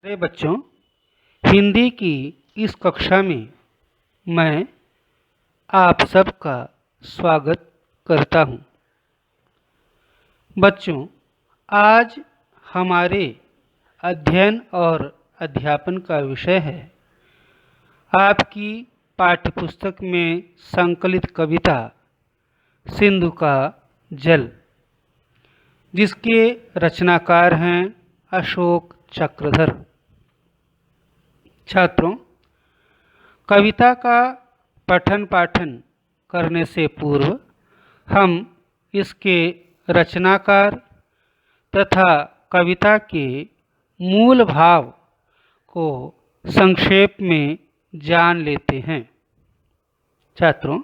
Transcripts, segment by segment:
अरे बच्चों, हिंदी की इस कक्षा में मैं आप सबका स्वागत करता हूं। बच्चों, आज हमारे अध्ययन और अध्यापन का विषय है आपकी पाठ्यपुस्तक में संकलित कविता सिंधु का जल, जिसके रचनाकार हैं अशोक चक्रधर। छात्रों, कविता का पठन पाठन करने से पूर्व हम इसके रचनाकार तथा कविता के मूल भाव को संक्षेप में जान लेते हैं। छात्रों,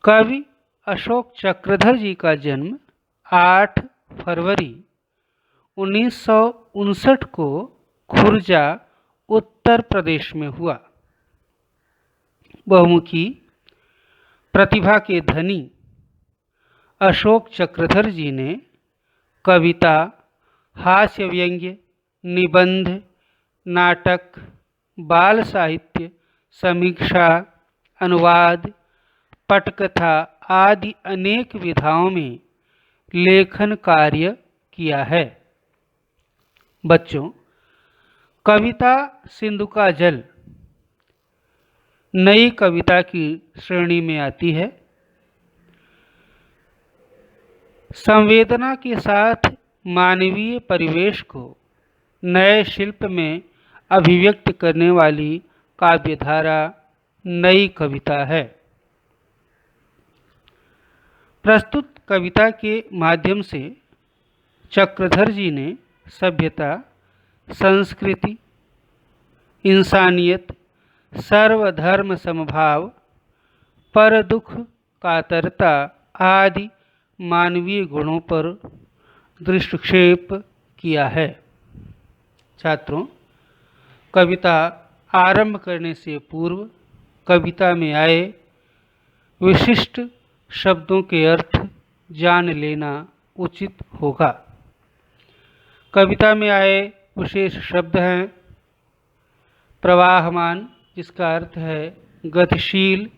कवि अशोक चक्रधर जी का जन्म 8 फरवरी 1959 को खुर्जा, उत्तर प्रदेश में हुआ। बहुमुखी प्रतिभा के धनी अशोक चक्रधर जी ने कविता, हास्य व्यंग्य, निबंध, नाटक, बाल साहित्य, समीक्षा, अनुवाद, पटकथा आदि अनेक विधाओं में लेखन कार्य किया है। बच्चों, कविता सिंधु का जल नई कविता की श्रेणी में आती है। संवेदना के साथ मानवीय परिवेश को नए शिल्प में अभिव्यक्त करने वाली काव्यधारा नई कविता है। प्रस्तुत कविता के माध्यम से चक्रधर जी ने सभ्यता, संस्कृति, इंसानियत, सर्वधर्म समभाव, पर दुख कातरता आदि मानवीय गुणों पर दृष्टिक्षेप किया है। छात्रों, कविता आरंभ करने से पूर्व कविता में आए विशिष्ट शब्दों के अर्थ जान लेना उचित होगा। कविता में आए विशेष शब्द हैं प्रवाहमान, जिसका अर्थ है गतिशील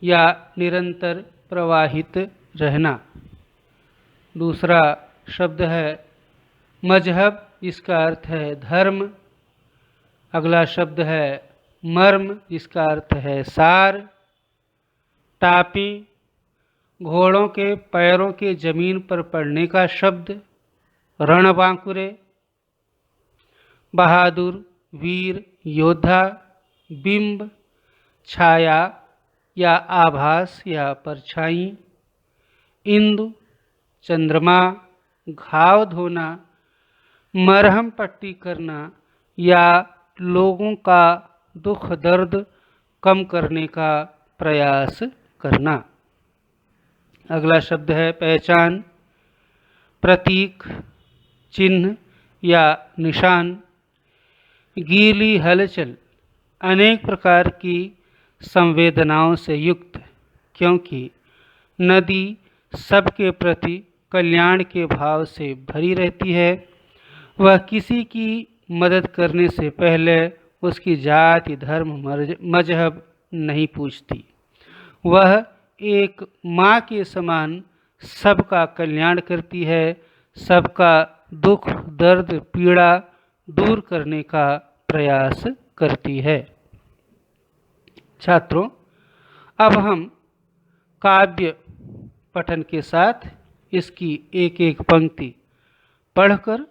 या निरंतर प्रवाहित रहना। दूसरा शब्द है मजहब, जिसका अर्थ है धर्म। अगला शब्द है मर्म, जिसका अर्थ है सार। टापी, घोड़ों के पैरों के जमीन पर पड़ने का शब्द। रणबांकुरे, बहादुर, वीर, योद्धा। बिंब, छाया या आभास या परछाई। इंदु, चंद्रमा। घाव धोना, मरहम पट्टी करना या लोगों का दुख दर्द कम करने का प्रयास करना। अगला शब्द है पहचान, प्रतीक, चिन्ह या निशान। गीली हलचल, अनेक प्रकार की संवेदनाओं से युक्त, क्योंकि नदी सबके प्रति कल्याण के भाव से भरी रहती है। वह किसी की मदद करने से पहले उसकी जाति, धर्म, मजहब नहीं पूछती। वह एक माँ के समान सबका कल्याण करती है, सबका दुख, दर्द, पीड़ा दूर करने का प्रयास करती है। छात्रों, अब हम काव्य पठन के साथ इसकी एक एक पंक्ति पढ़कर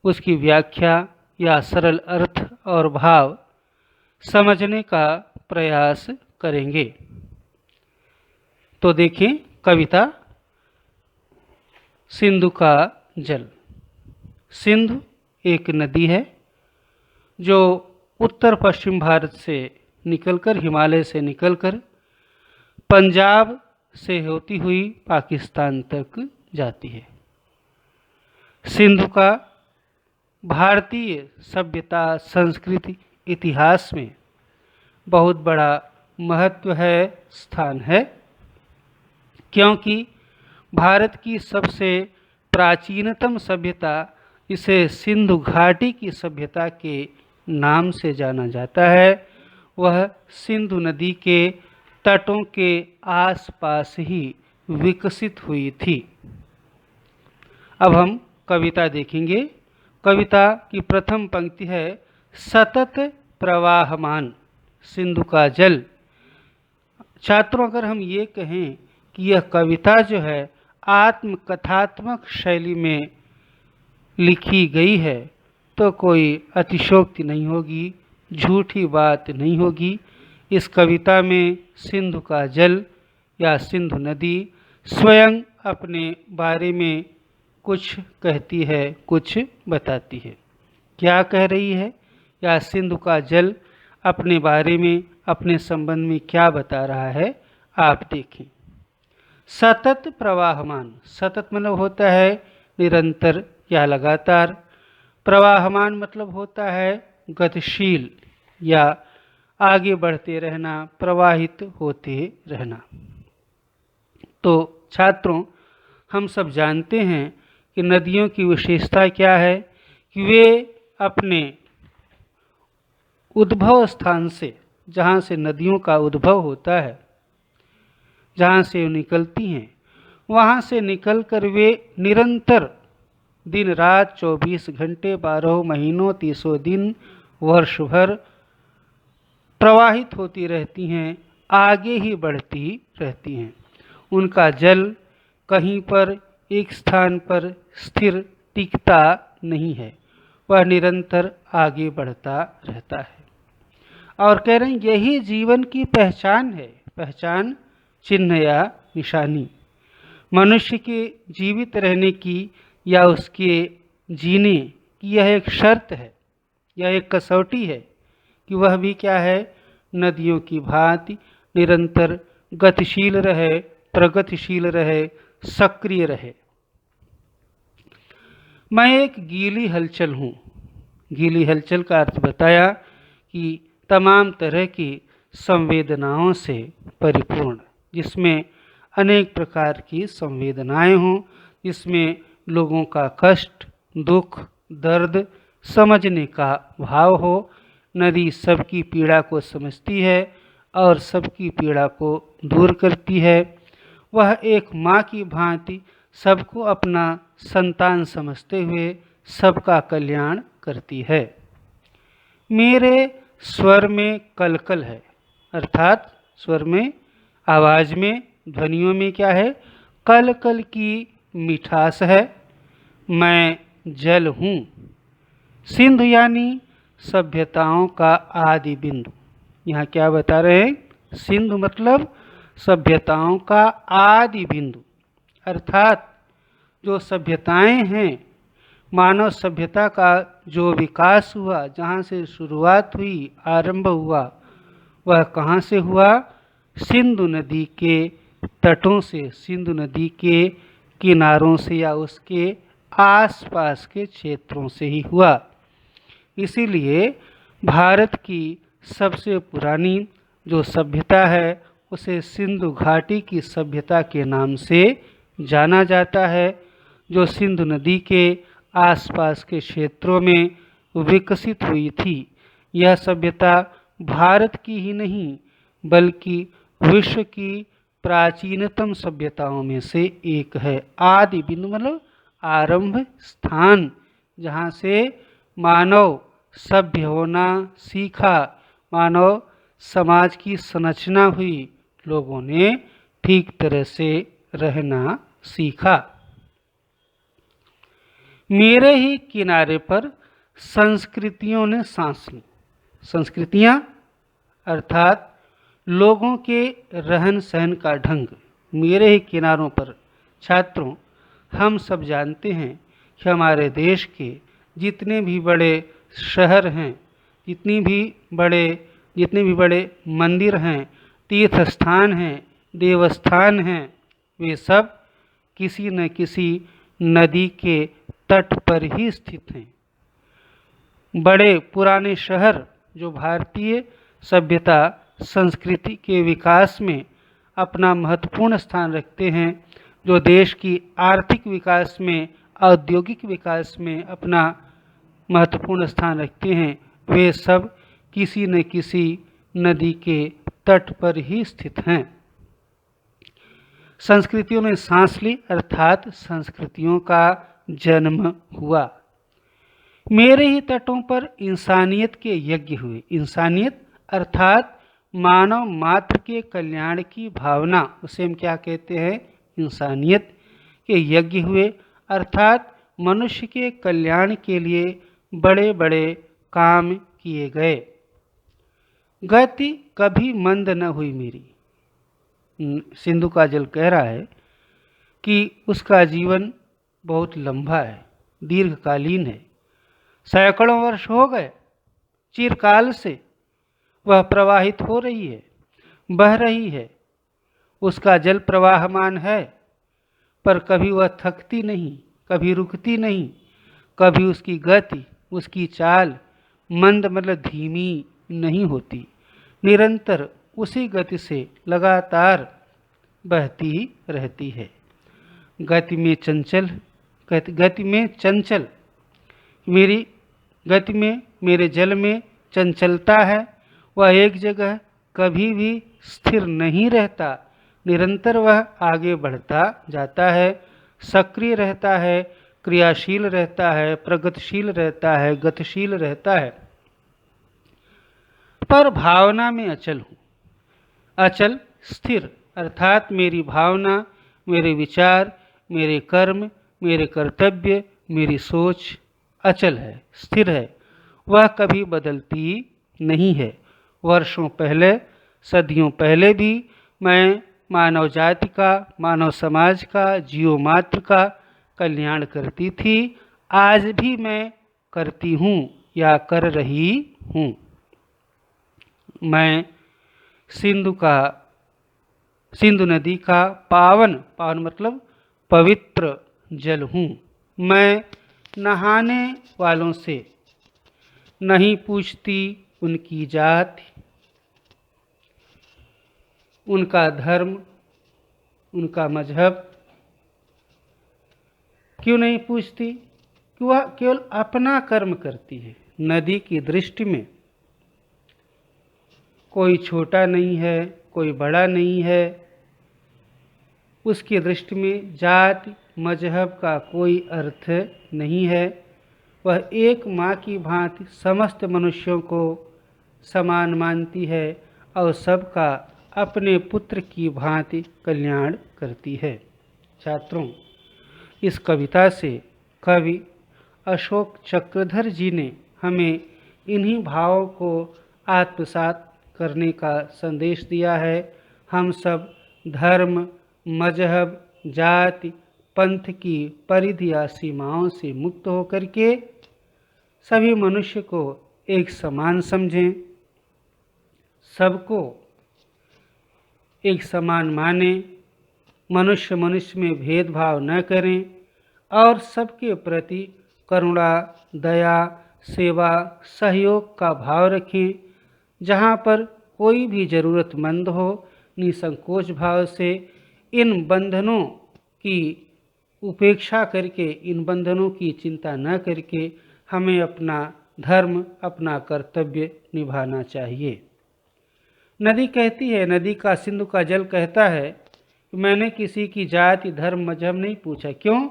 उसकी व्याख्या या सरल अर्थ और भाव समझने का प्रयास करेंगे। तो देखें कविता सिंधु का जल। सिंधु एक नदी है जो उत्तर पश्चिम भारत से निकलकर, हिमालय से निकलकर पंजाब से होती हुई पाकिस्तान तक जाती है। सिंधु का भारतीय सभ्यता, संस्कृति, इतिहास में बहुत बड़ा महत्व है, स्थान है, क्योंकि भारत की सबसे प्राचीनतम सभ्यता इसे सिंधु घाटी की सभ्यता के नाम से जाना जाता है। वह सिंधु नदी के तटों के आसपास ही विकसित हुई थी। अब हम कविता देखेंगे। कविता की प्रथम पंक्ति है, सतत प्रवाहमान सिंधु का जल। छात्रों, अगर हम ये कहें कि यह कविता जो है आत्मकथात्मक शैली में लिखी गई है तो कोई अतिशयोक्ति नहीं होगी, झूठी बात नहीं होगी। इस कविता में सिंधु का जल या सिंधु नदी स्वयं अपने बारे में कुछ कहती है, कुछ बताती है। क्या कह रही है या सिंधु का जल अपने बारे में, अपने संबंध में क्या बता रहा है, आप देखें। सतत प्रवाहमान, सतत मतलब होता है निरंतर या लगातार। प्रवाहमान मतलब होता है गतिशील या आगे बढ़ते रहना, प्रवाहित होते रहना। तो छात्रों, हम सब जानते हैं कि नदियों की विशेषता क्या है कि वे अपने उद्भव स्थान से, जहाँ से नदियों का उद्भव होता है, जहाँ से वो निकलती हैं, वहाँ से निकलकर वे निरंतर दिन रात 24 घंटे 12 महीनों 300 दिन वर्ष भर प्रवाहित होती रहती हैं, आगे ही बढ़ती रहती हैं। उनका जल कहीं पर एक स्थान पर स्थिर टिकता नहीं है, वह निरंतर आगे बढ़ता रहता है। और कह रहे हैं यही जीवन की पहचान है, पहचान चिन्ह या निशानी। मनुष्य के जीवित रहने की या उसके जीने की यह एक शर्त है, यह एक कसौटी है कि वह भी क्या है, नदियों की भांति निरंतर गतिशील रहे, प्रगतिशील रहे, सक्रिय रहे। मैं एक गीली हलचल हूँ। गीली हलचल का अर्थ बताया कि तमाम तरह की संवेदनाओं से परिपूर्ण, जिसमें अनेक प्रकार की संवेदनाएं हों, जिसमें लोगों का कष्ट, दुख, दर्द समझने का भाव हो। नदी सबकी पीड़ा को समझती है और सबकी पीड़ा को दूर करती है। वह एक माँ की भांति सबको अपना संतान समझते हुए सबका कल्याण करती है। मेरे स्वर में कलकल है, अर्थात स्वर में, आवाज़ में, ध्वनियों में क्या है, कलकल की मिठास है। मैं जल हूँ। सिंधु यानी सभ्यताओं का आदि बिंदु। यहाँ क्या बता रहे हैं, सिंधु मतलब सभ्यताओं का आदि बिंदु, अर्थात जो सभ्यताएं हैं, मानव सभ्यता का जो विकास हुआ, जहाँ से शुरुआत हुई, आरंभ हुआ, वह कहाँ से हुआ, सिंधु नदी के तटों से, सिंधु नदी के किनारों से या उसके आसपास के क्षेत्रों से ही हुआ। इसीलिए भारत की सबसे पुरानी जो सभ्यता है उसे सिंधु घाटी की सभ्यता के नाम से जाना जाता है, जो सिंधु नदी के आसपास के क्षेत्रों में विकसित हुई थी। यह सभ्यता भारत की ही नहीं बल्कि विश्व की प्राचीनतम सभ्यताओं में से एक है। आदि बिंदु मतलब आरंभ स्थान, जहाँ से मानव सभ्य होना सीखा, मानव समाज की संरचना हुई, लोगों ने ठीक तरह से रहना सीखा। मेरे ही किनारे पर संस्कृतियों ने सांस ली। संस्कृतियाँ अर्थात लोगों के रहन सहन का ढंग मेरे ही किनारों पर। छात्रों, हम सब जानते हैं कि हमारे देश के जितने भी बड़े शहर हैं, जितने भी बड़े मंदिर हैं, तीर्थ स्थान हैं, देवस्थान हैं, वे सब किसी न किसी नदी के तट पर ही स्थित हैं। बड़े पुराने शहर जो भारतीय सभ्यता संस्कृति के विकास में अपना महत्वपूर्ण स्थान रखते हैं, जो देश की आर्थिक विकास में औद्योगिक विकास में अपना महत्वपूर्ण स्थान रखते हैं, वे सब किसी न किसी नदी के तट पर ही स्थित हैं। संस्कृतियों ने सांस ली अर्थात संस्कृतियों का जन्म हुआ। मेरे ही तटों पर इंसानियत के यज्ञ हुए। इंसानियत अर्थात मानव मात्र के कल्याण की भावना, उसे हम क्या कहते हैं? इंसानियत के यज्ञ हुए अर्थात मनुष्य के कल्याण के लिए बड़े बड़े काम किए गए। गति कभी मंद न हुई मेरी। सिंधु का जल कह रहा है कि उसका जीवन बहुत लंबा है, दीर्घकालीन है। सैकड़ों वर्ष हो गए, चिरकाल से वह प्रवाहित हो रही है, बह रही है। उसका जल प्रवाहमान है, पर कभी वह थकती नहीं, कभी रुकती नहीं, कभी उसकी गति, उसकी चाल मंद मतलब धीमी नहीं होती, निरंतर उसी गति से लगातार बहती ही रहती है। गति में चंचल मेरी गति में, मेरे जल में चंचलता है। वह एक जगह कभी भी स्थिर नहीं रहता, निरंतर वह आगे बढ़ता जाता है, सक्रिय रहता है, क्रियाशील रहता है, प्रगतिशील रहता है, गतिशील रहता है। पर भावना में अचल हूँ। अचल स्थिर अर्थात मेरी भावना, मेरे विचार, मेरे कर्म, मेरे कर्तव्य, मेरी सोच अचल है, स्थिर है। वह कभी बदलती नहीं है। वर्षों पहले, सदियों पहले भी मैं मानव जाति का, मानव समाज का, जीव मात्र का कल्याण करती थी। आज भी मैं करती हूँ या कर रही हूँ। मैं सिंधु नदी का पावन मतलब पवित्र जल हूँ। मैं नहाने वालों से नहीं पूछती उनकी जाति, उनका धर्म, उनका मजहब। क्यों नहीं पूछती? कि वह केवल अपना कर्म करती है। नदी की दृष्टि में कोई छोटा नहीं है, कोई बड़ा नहीं है। उसकी दृष्टि में जाति मजहब का कोई अर्थ नहीं है। वह एक माँ की भांति समस्त मनुष्यों को समान मानती है और सबका अपने पुत्र की भांति कल्याण करती है। छात्रों, इस कविता से कवि अशोक चक्रधर जी ने हमें इन्हीं भावों को आत्मसात करने का संदेश दिया है। हम सब धर्म, मजहब, जाति, पंथ की परिधि या सीमाओं से मुक्त होकर के सभी मनुष्य को एक समान समझें, सबको एक समान माने, मनुष्य में भेदभाव न करें और सबके प्रति करुणा, दया, सेवा, सहयोग का भाव रखें। जहाँ पर कोई भी ज़रूरतमंद हो, निसंकोच भाव से इन बंधनों की उपेक्षा करके, इन बंधनों की चिंता न करके हमें अपना धर्म, अपना कर्तव्य निभाना चाहिए। नदी कहती है, नदी का सिंधु का जल कहता है कि मैंने किसी की जाति, धर्म, मजहब नहीं पूछा। क्यों?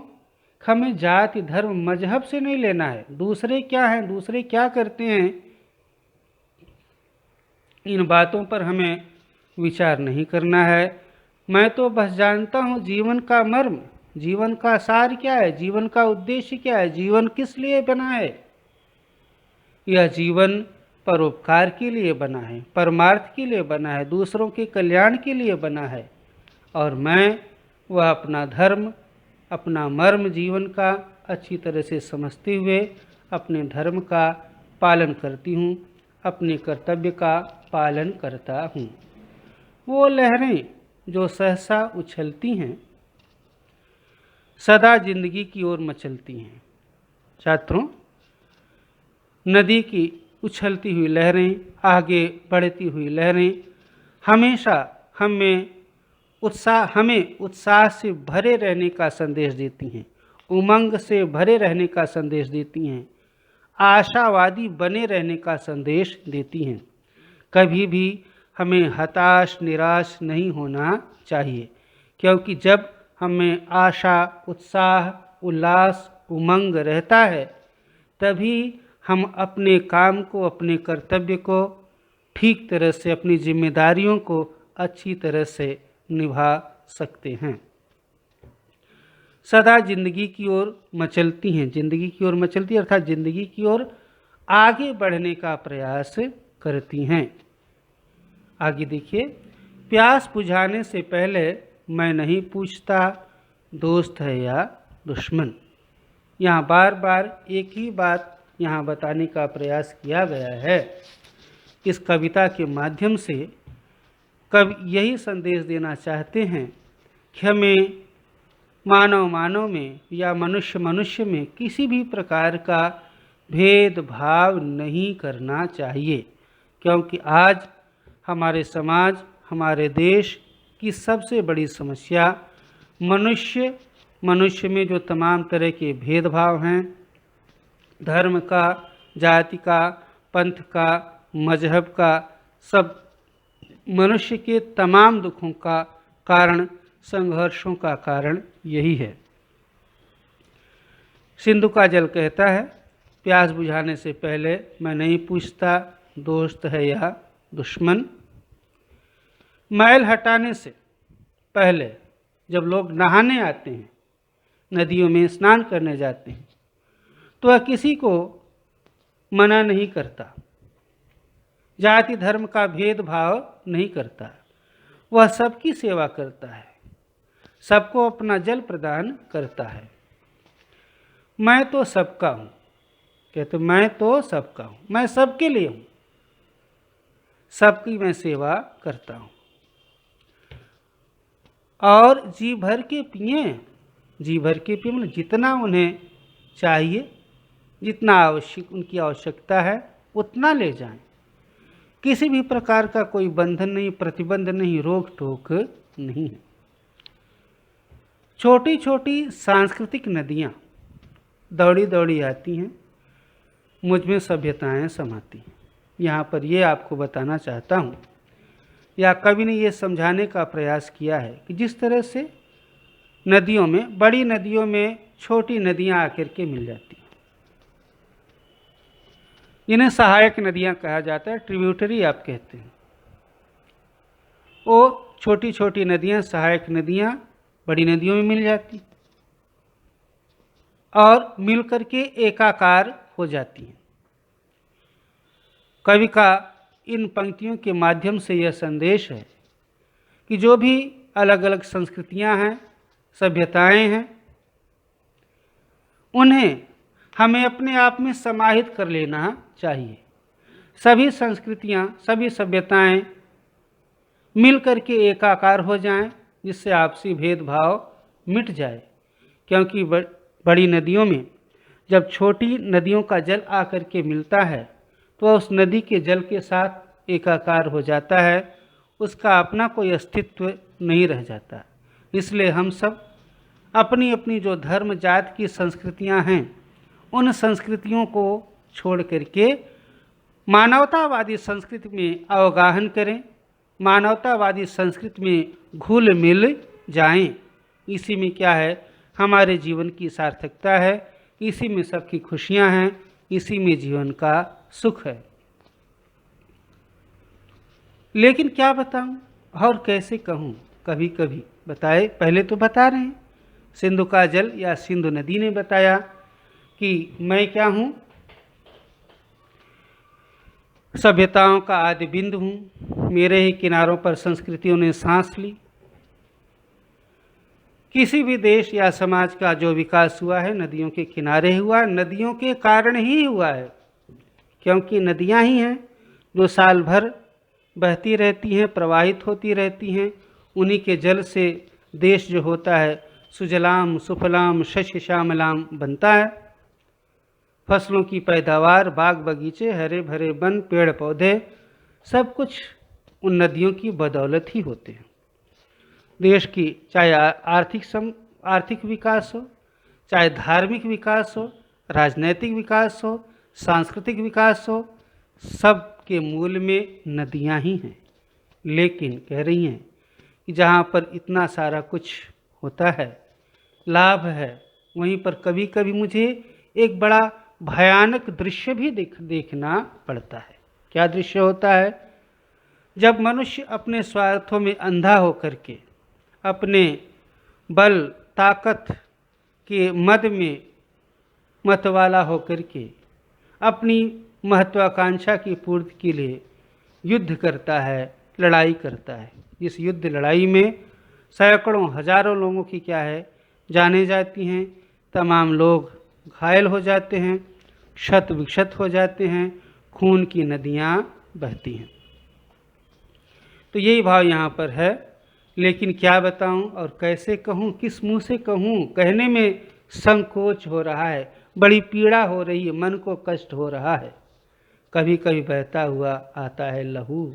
हमें जाति, धर्म, मजहब से नहीं लेना है। दूसरे क्या हैं, दूसरे क्या करते हैं, इन बातों पर हमें विचार नहीं करना है। मैं तो बस जानता हूँ जीवन का मर्म, जीवन का सार क्या है, जीवन का उद्देश्य क्या है, जीवन किस लिए बना है। यह जीवन परोपकार के लिए बना है, परमार्थ के लिए बना है, दूसरों के कल्याण के लिए बना है। और मैं वह अपना धर्म, अपना मर्म जीवन का अच्छी तरह से समझते हुए अपने धर्म का पालन करती हूँ, अपने कर्तव्य का पालन करता हूँ। वो लहरें जो सहसा उछलती हैं, सदा जिंदगी की ओर मचलती हैं। छात्रों, नदी की उछलती हुई लहरें, आगे बढ़ती हुई लहरें हमेशा हमें उत्साह से भरे रहने का संदेश देती हैं। उमंग से भरे रहने का संदेश देती हैं, आशावादी बने रहने का संदेश देती हैं। कभी भी हमें हताश निराश नहीं होना चाहिए, क्योंकि जब हमें आशा, उत्साह, उल्लास, उमंग रहता है, तभी हम अपने काम को, अपने कर्तव्य को ठीक तरह से, अपनी जिम्मेदारियों को अच्छी तरह से निभा सकते हैं। सदा जिंदगी की ओर मचलती हैं, जिंदगी की ओर मचलती अर्थात जिंदगी की ओर आगे बढ़ने का प्रयास करती हैं। आगे देखिए, प्यास बुझाने से पहले मैं नहीं पूछता दोस्त है या दुश्मन। यहाँ बार बार एक ही बात यहाँ बताने का प्रयास किया गया है। इस कविता के माध्यम से कवि यही संदेश देना चाहते हैं कि हमें मानव मानव में या मनुष्य मनुष्य में किसी भी प्रकार का भेदभाव नहीं करना चाहिए, क्योंकि आज हमारे समाज, हमारे देश की सबसे बड़ी समस्या मनुष्य में जो तमाम तरह के भेदभाव हैं, धर्म का, जाति का, पंथ का, मजहब का, सब मनुष्य के तमाम दुखों का कारण, संघर्षों का कारण यही है। सिंधु का जल कहता है, प्यास बुझाने से पहले मैं नहीं पूछता दोस्त है या दुश्मन। मैल हटाने से पहले जब लोग नहाने आते हैं, नदियों में स्नान करने जाते हैं, तो वह किसी को मना नहीं करता, जाति धर्म का भेदभाव नहीं करता, वह सबकी सेवा करता है, सबको अपना जल प्रदान करता है। मैं तो सबका हूँ, कहते मैं तो सबका हूँ, मैं सबके लिए हूँ, सबकी मैं सेवा करता हूँ। और जी भर के पिए, जी भर के पिए मतलब जितना उन्हें चाहिए, जितना आवश्यक उनकी आवश्यकता है उतना ले जाएं। किसी भी प्रकार का कोई बंधन नहीं, प्रतिबंध नहीं, रोक टोक नहीं है। छोटी छोटी सांस्कृतिक नदियाँ दौड़ी दौड़ी आती हैं, मुझ में सभ्यताएँ समाती हैं। यहाँ पर ये आपको बताना चाहता हूँ, या कवि ने ये समझाने का प्रयास किया है कि जिस तरह से नदियों में, बड़ी नदियों में छोटी नदियाँ आकर के मिल जाती हैं, इन्हें सहायक नदियाँ कहा जाता है, ट्रिब्यूटरी आप कहते हैं। वो छोटी छोटी नदियाँ, सहायक नदियाँ बड़ी नदियों में मिल जाती और मिल करके एकाकार हो जाती हैं। कवि का इन पंक्तियों के माध्यम से यह संदेश है कि जो भी अलग अलग संस्कृतियां हैं, सभ्यताएं हैं, उन्हें हमें अपने आप में समाहित कर लेना चाहिए। सभी संस्कृतियां, सभी सभ्यताएं मिल करके एकाकार हो जाएं, जिससे आपसी भेदभाव मिट जाए। क्योंकि बड़ी नदियों में जब छोटी नदियों का जल आकर के मिलता है, तो उस नदी के जल के साथ एकाकार हो जाता है, उसका अपना कोई अस्तित्व नहीं रह जाता। इसलिए हम सब अपनी अपनी जो धर्म जात की संस्कृतियां हैं, उन संस्कृतियों को छोड़ करके मानवतावादी संस्कृति में अवगाहन करें, मानवतावादी संस्कृति में घुल मिल जाएं। इसी में क्या है, हमारे जीवन की सार्थकता है, इसी में सबकी खुशियां हैं, इसी में जीवन का सुख है। लेकिन क्या बताऊं और कैसे कहूं, कभी कभी बताए, पहले तो बता रहे हैं, सिंधु का जल या सिंधु नदी ने बताया कि मैं क्या हूं, सभ्यताओं का आदि बिंदु हूं, मेरे ही किनारों पर संस्कृतियों ने सांस ली। किसी भी देश या समाज का जो विकास हुआ है नदियों के किनारे हुआ, नदियों के कारण ही हुआ है, क्योंकि नदियां ही हैं जो साल भर बहती रहती हैं, प्रवाहित होती रहती हैं। उन्हीं के जल से देश जो होता है सुजलाम सुफलाम शस्य श्यामलाम बनता है। फसलों की पैदावार, बाग बगीचे, हरे भरे वन, पेड़ पौधे, सब कुछ उन नदियों की बदौलत ही होते हैं। देश की चाहे आर्थिक विकास हो, चाहे धार्मिक विकास हो, राजनैतिक विकास हो, सांस्कृतिक विकास हो, सब के मूल में नदियां ही हैं। लेकिन कह रही हैं कि जहाँ पर इतना सारा कुछ होता है, लाभ है, वहीं पर कभी कभी मुझे एक बड़ा भयानक दृश्य भी देखना पड़ता है। क्या दृश्य होता है? जब मनुष्य अपने स्वार्थों में अंधा होकर के, अपने बल ताकत के मद में मतवाला होकर के, अपनी महत्वाकांक्षा की पूर्ति के लिए युद्ध करता है, लड़ाई करता है। इस युद्ध लड़ाई में सैकड़ों हजारों लोगों की क्या है, जानें जाती हैं, तमाम लोग घायल हो जाते हैं, क्षत विक्षत हो जाते हैं, खून की नदियाँ बहती हैं। तो यही भाव यहाँ पर है। लेकिन क्या बताऊँ और कैसे कहूँ, किस मुँह से कहूँ, कहने में संकोच हो रहा है, बड़ी पीड़ा हो रही है, मन को कष्ट हो रहा है। कभी कभी बहता हुआ आता है लहू।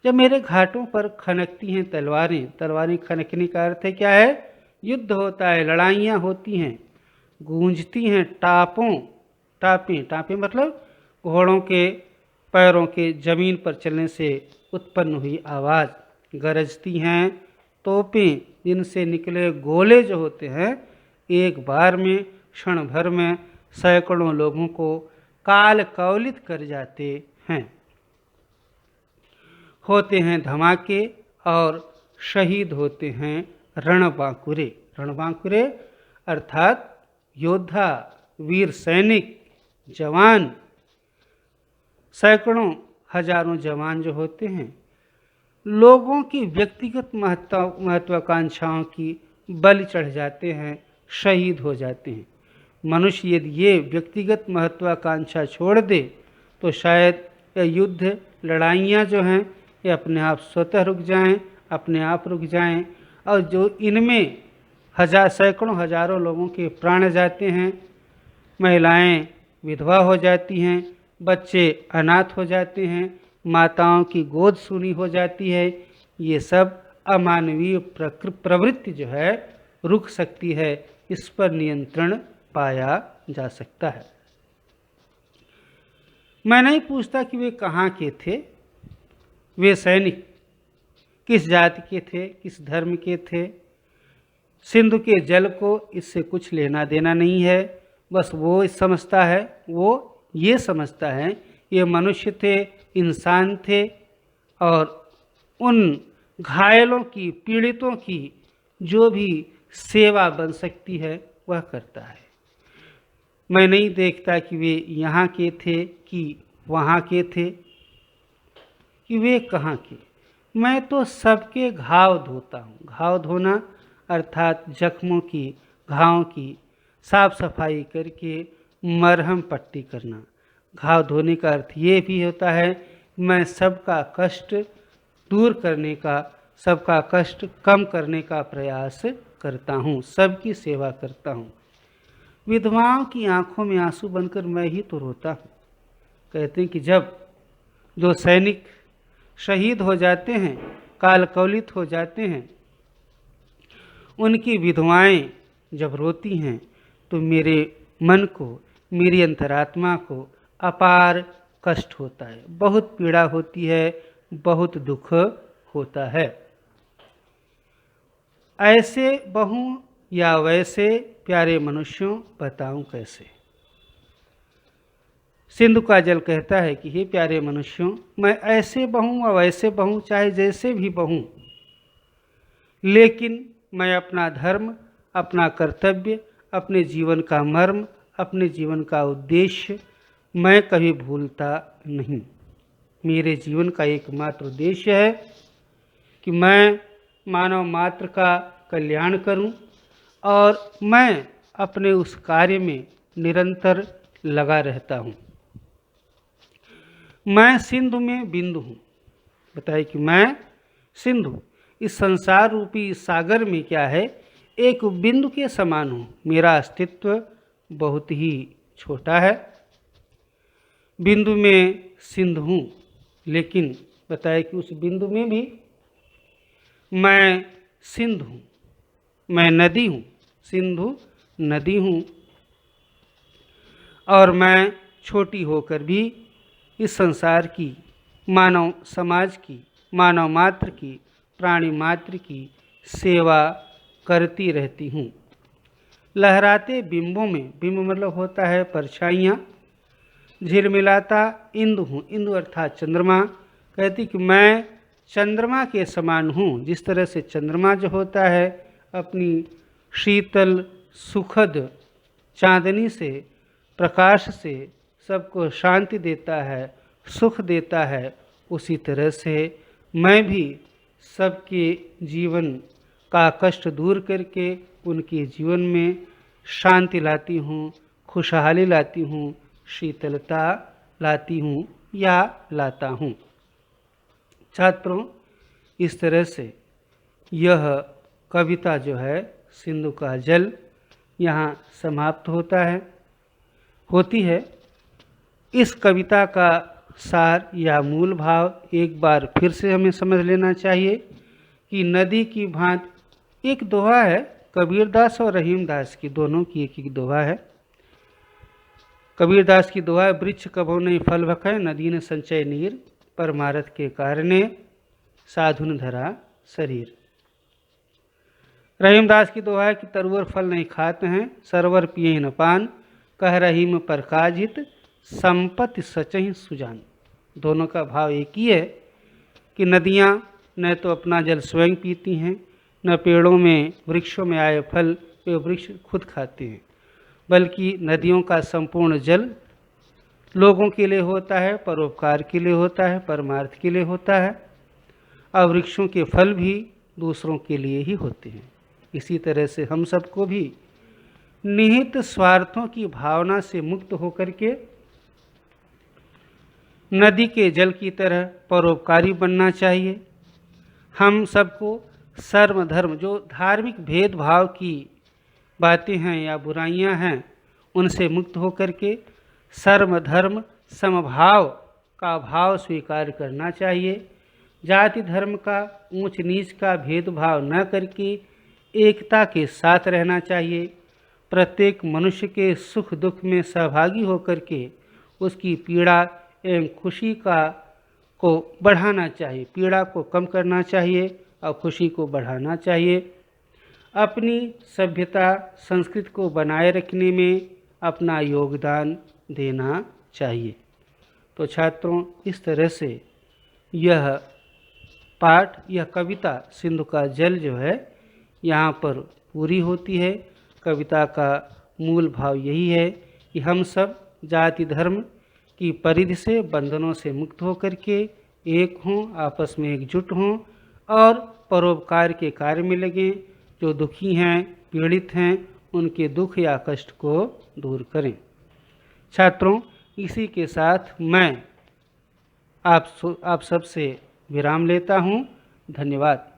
जब मेरे घाटों पर खनकती हैं तलवारें, तलवारें खनकने का अर्थ है क्या है? युद्ध होता है, लड़ाइयाँ होती हैं, गूंजती हैं टापें मतलब घोड़ों के पैरों के जमीन पर चलने से उत्पन्न हुई आवाज़, गरजती हैं तोपें, जिनसे निकले गोले जो होते हैं, एक बार में, क्षण भर में सैकड़ों लोगों को काल कवलित कर जाते हैं। होते हैं धमाके और शहीद होते हैं रणबांकुरे। रणबांकुरे अर्थात योद्धा, वीर सैनिक, जवान, सैकड़ों हजारों जवान जो होते हैं, लोगों की व्यक्तिगत महत्वाकांक्षाओं की बलि चढ़ जाते हैं, शहीद हो जाते हैं। मनुष्य यदि ये व्यक्तिगत महत्वाकांक्षा छोड़ दे तो शायद यह युद्ध लड़ाइयाँ जो हैं ये अपने आप स्वतः रुक जाएं, अपने आप रुक जाएं, और जो इनमें सैकड़ों हजारों लोगों के प्राण जाते हैं, महिलाएं विधवा हो जाती हैं, बच्चे अनाथ हो जाते हैं, माताओं की गोद सूनी हो जाती है, ये सब अमानवीय प्रवृत्ति जो है रुक सकती है, इस पर नियंत्रण पाया जा सकता है। मैं नहीं पूछता कि वे कहाँ के थे, वे सैनिक किस जाति के थे, किस धर्म के थे, सिंधु के जल को इससे कुछ लेना देना नहीं है। बस वो समझता है, वो ये समझता है ये मनुष्य थे, इंसान थे, और उन घायलों की, पीड़ितों की जो भी सेवा बन सकती है वह करता है। मैं नहीं देखता कि वे यहाँ के थे कि वहाँ के थे, कि वे कहाँ के। मैं तो सबके घाव धोता हूँ। घाव धोना अर्थात जख्मों की, घावों की साफ सफाई करके मरहम पट्टी करना। घाव धोने का अर्थ ये भी होता है मैं सबका कष्ट दूर करने का, सबका कष्ट कम करने का प्रयास करता हूँ, सबकी सेवा करता हूँ। विधवाओं की आंखों में आंसू बनकर मैं ही तो रोता हूँ। कहते हैं कि जब जो सैनिक शहीद हो जाते हैं, काल कवलित हो जाते हैं, उनकी विधवाएं जब रोती हैं तो मेरे मन को, मेरी अंतरात्मा को अपार कष्ट होता है, बहुत पीड़ा होती है, बहुत दुख होता है। ऐसे बहु या वैसे प्यारे मनुष्यों बताऊं कैसे। सिंधु का जल कहता है कि हे प्यारे मनुष्यों, मैं ऐसे बहूँ और वैसे बहूँ, चाहे जैसे भी बहूँ, लेकिन मैं अपना धर्म, अपना कर्तव्य, अपने जीवन का मर्म, अपने जीवन का उद्देश्य मैं कभी भूलता नहीं। मेरे जीवन का एकमात्र उद्देश्य है कि मैं मानव मात्र का कल्याण करूं, और मैं अपने उस कार्य में निरंतर लगा रहता हूं। मैं सिंधु में बिंदु हूँ। बताइए कि मैं सिंधु, इस संसार रूपी सागर में क्या है, एक बिंदु के समान हूँ। मेरा अस्तित्व बहुत ही छोटा है, बिंदु में सिंधु हूँ, लेकिन बताइए कि उस बिंदु में भी मैं सिंधु हूँ, मैं नदी हूँ। सिंधु नदी हूँ और मैं छोटी होकर भी इस संसार की, मानव समाज की, मानव मात्र की, प्राणी मात्र की सेवा करती रहती हूँ। लहराते बिंबों में, बिंब मतलब होता है परछाइयाँ, झिलमिलाता इंदु हूँ, इंदु अर्थात चंद्रमा। कहती कि मैं चंद्रमा के समान हूँ। जिस तरह से चंद्रमा जो होता है अपनी शीतल सुखद चांदनी से, प्रकाश से सबको शांति देता है, सुख देता है, उसी तरह से मैं भी सबके जीवन का कष्ट दूर करके उनके जीवन में शांति लाती हूँ, खुशहाली लाती हूँ, शीतलता लाती हूँ या लाता हूँ। छात्रों, इस तरह से यह कविता जो है सिंधु का जल यहाँ समाप्त होती है। इस कविता का सार या मूल भाव एक बार फिर से हमें समझ लेना चाहिए कि नदी की भांति एक दोहा है, कबीरदास और रहीमदास की, दोनों की एक एक दोहा है। कबीरदास की दोहा है, वृक्ष कभो नहीं फल भखै, नदी न संचय नीर, परमारथ के कारणे साधुन धरा शरीर। रहीमदास की दोहा है कि तरुवर फल नहीं खाते हैं, सरवर पिए न पान, कह रहीम पर काजित, संपत्ति सचहि सुजान। दोनों का भाव एक ही है कि नदियाँ न तो अपना जल स्वयं पीती हैं, न पेड़ों में वृक्षों में आए फल वे वृक्ष खुद खाते हैं, बल्कि नदियों का संपूर्ण जल लोगों के लिए होता है, परोपकार के लिए होता है, परमार्थ के लिए होता है, और वृक्षों के फल भी दूसरों के लिए ही होते हैं। इसी तरह से हम सबको भी निहित स्वार्थों की भावना से मुक्त होकर के नदी के जल की तरह परोपकारी बनना चाहिए। हम सबको सर्व धर्म, जो धार्मिक भेदभाव की बातें हैं या बुराइयां हैं, उनसे मुक्त होकर के सर्व धर्म समभाव का भाव स्वीकार करना चाहिए। जाति धर्म का, ऊंच नीच का भेदभाव न करके एकता के साथ रहना चाहिए। प्रत्येक मनुष्य के सुख दुख में सहभागी होकर के उसकी पीड़ा एवं खुशी को बढ़ाना चाहिए, पीड़ा को कम करना चाहिए और खुशी को बढ़ाना चाहिए। अपनी सभ्यता संस्कृति को बनाए रखने में अपना योगदान देना चाहिए। तो छात्रों, इस तरह से यह पाठ, यह कविता सिंधु का जल जो है यहाँ पर पूरी होती है। कविता का मूल भाव यही है कि हम सब जाति धर्म की परिधि से, बंधनों से मुक्त होकर के एक हों, आपस में एकजुट हों और परोपकार के कार्य में लगें। जो दुखी हैं, पीड़ित हैं, उनके दुख या कष्ट को दूर करें। छात्रों, इसी के साथ मैं आप सबसे विराम लेता हूँ। धन्यवाद।